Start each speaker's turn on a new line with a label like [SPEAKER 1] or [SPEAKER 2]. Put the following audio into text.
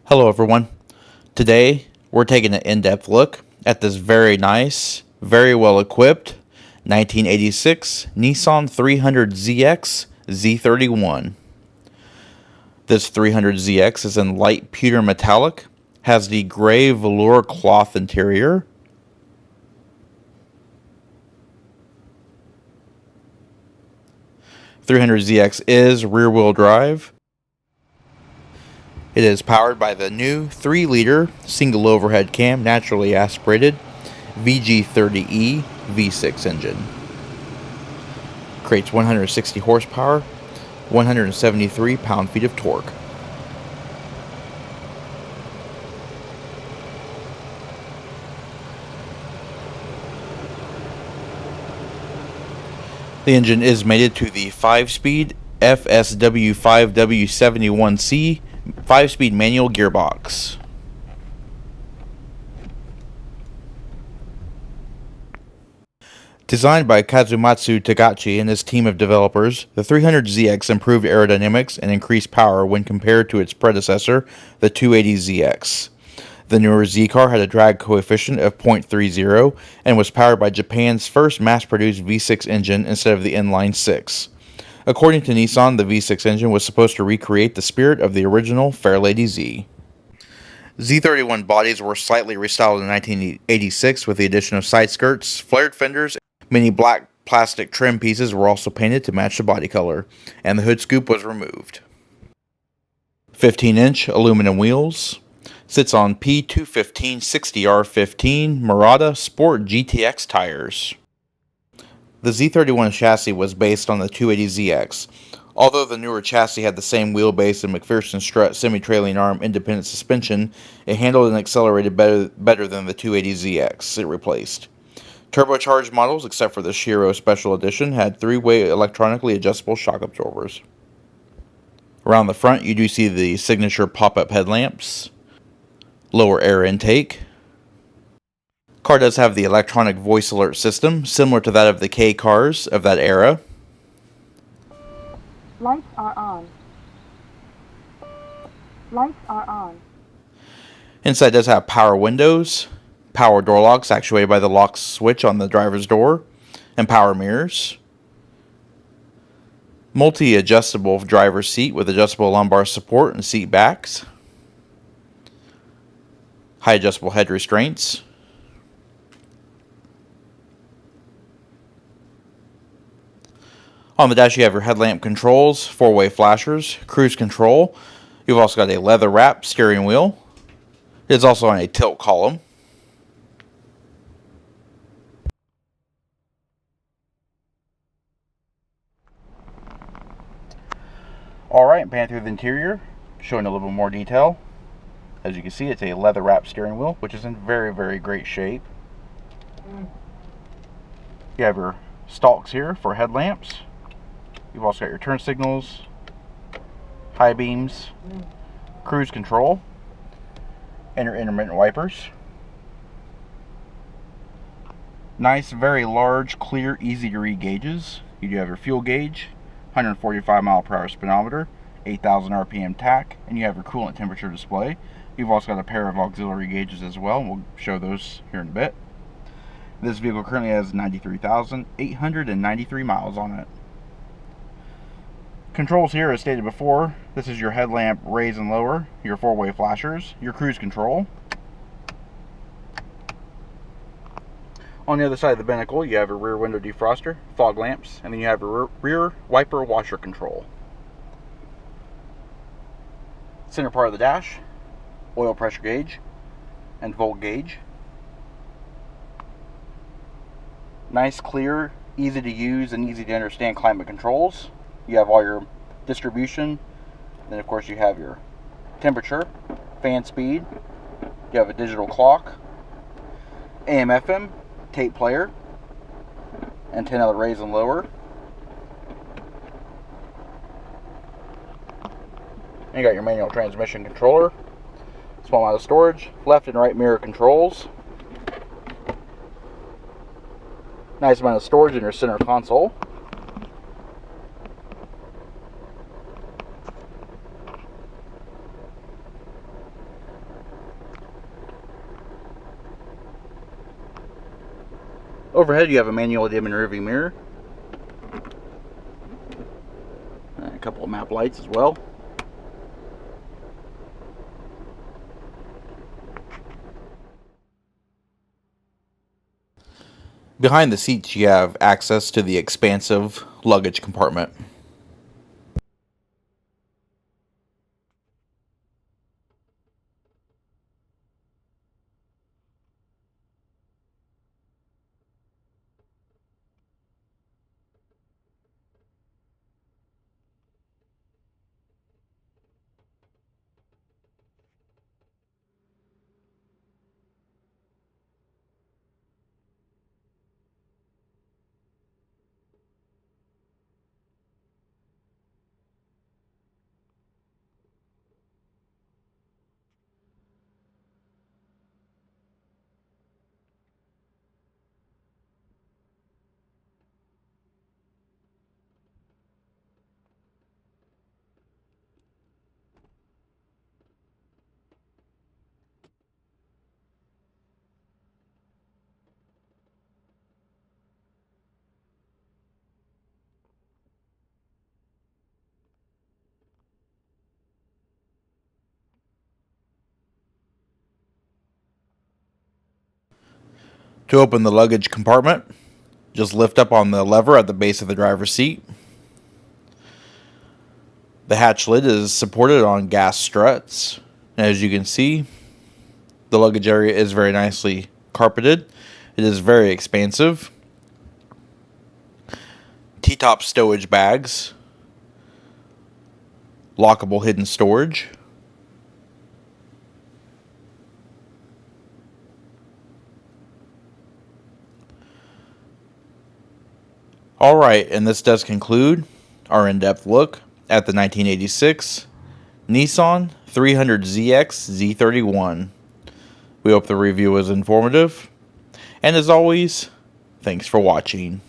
[SPEAKER 1] Hello everyone. Today we're taking an in-depth look at this very nice, very well equipped 1986 Nissan 300ZX Z31. This 300ZX is in light pewter metallic, has the gray velour cloth interior, .300ZX is rear-wheel drive. It is powered by the new 3-liter single overhead cam naturally aspirated VG30E V6 engine. Creates 160 horsepower, 173 pound-feet of torque. The engine is mated to the 5-speed FSW 5W71C 5-speed manual gearbox. Designed by Kazumatsu Tagachi and his team of developers, the 300ZX improved aerodynamics and increased power when compared to its predecessor, the 280ZX. The newer Z car had a drag coefficient of 0.30 and was powered by Japan's first mass-produced V6 engine instead of the inline 6. According to Nissan, the V6 engine was supposed to recreate the spirit of the original Fairlady Z. Z31 bodies were slightly restyled in 1986 with the addition of side skirts, flared fenders. Many black plastic trim pieces were also painted to match the body color, and the hood scoop was removed. 15-inch aluminum wheels. Sits on P215 60R15 Murata Sport GTX tires. The Z31 chassis was based on the 280ZX. Although the newer chassis had the same wheelbase and McPherson strut semi-trailing arm independent suspension, it handled and accelerated better than the 280ZX it replaced. Turbocharged models, except for the Shiro Special Edition, had 3-way electronically adjustable shock absorbers. Around the front, you do see the signature pop-up headlamps, lower air intake. Car does have the electronic voice alert system, similar to that of the K cars of that era.
[SPEAKER 2] Lights are on. Lights are on.
[SPEAKER 1] Inside does have power windows, power door locks actuated by the lock switch on the driver's door, and power mirrors. Multi-adjustable driver's seat with adjustable lumbar support and seat backs. High adjustable head restraints. On the dash you have your headlamp controls, 4-way flashers, cruise control. You've also got a leather wrapped steering wheel. It's also on a tilt column. Alright, pan through the interior, showing a little bit more detail. As you can see, it's a leather wrapped steering wheel, which is in very, very great shape. You have your stalks here for headlamps. You've also got your turn signals, high beams, cruise control, and your intermittent wipers. Nice, very large, clear, easy to read gauges. You do have your fuel gauge, 145 mile/hour speedometer, 8,000 RPM tach, and you have your coolant temperature display. You've also got a pair of auxiliary gauges as well, and we'll show those here in a bit. This vehicle currently has 93,893 miles on it. Controls here, as stated before, this is your headlamp raise and lower, your 4-way flashers, your cruise control. On the other side of the binnacle, you have your rear window defroster, fog lamps, and then you have your rear wiper washer control. Center part of the dash, oil pressure gauge, and volt gauge. Nice, clear, easy to use, and easy to understand climate controls. You have all your distribution. Then of course you have your temperature, fan speed. You have a digital clock, AM FM, tape player, antenna raise and lower. And you got your manual transmission controller, small amount of storage, left and right mirror controls. Nice amount of storage in your center console. Overhead, you have a manual dim and rearview mirror. And a couple of map lights as well. Behind the seats, you have access to the expansive luggage compartment. To open the luggage compartment, just lift up on the lever at the base of the driver's seat. The hatch lid is supported on gas struts. As you can see, the luggage area is very nicely carpeted. It is very expansive. T-top stowage bags. Lockable hidden storage. Alright, and this does conclude our in-depth look at the 1986 Nissan 300ZX Z31. We hope the review was informative, and as always, thanks for watching.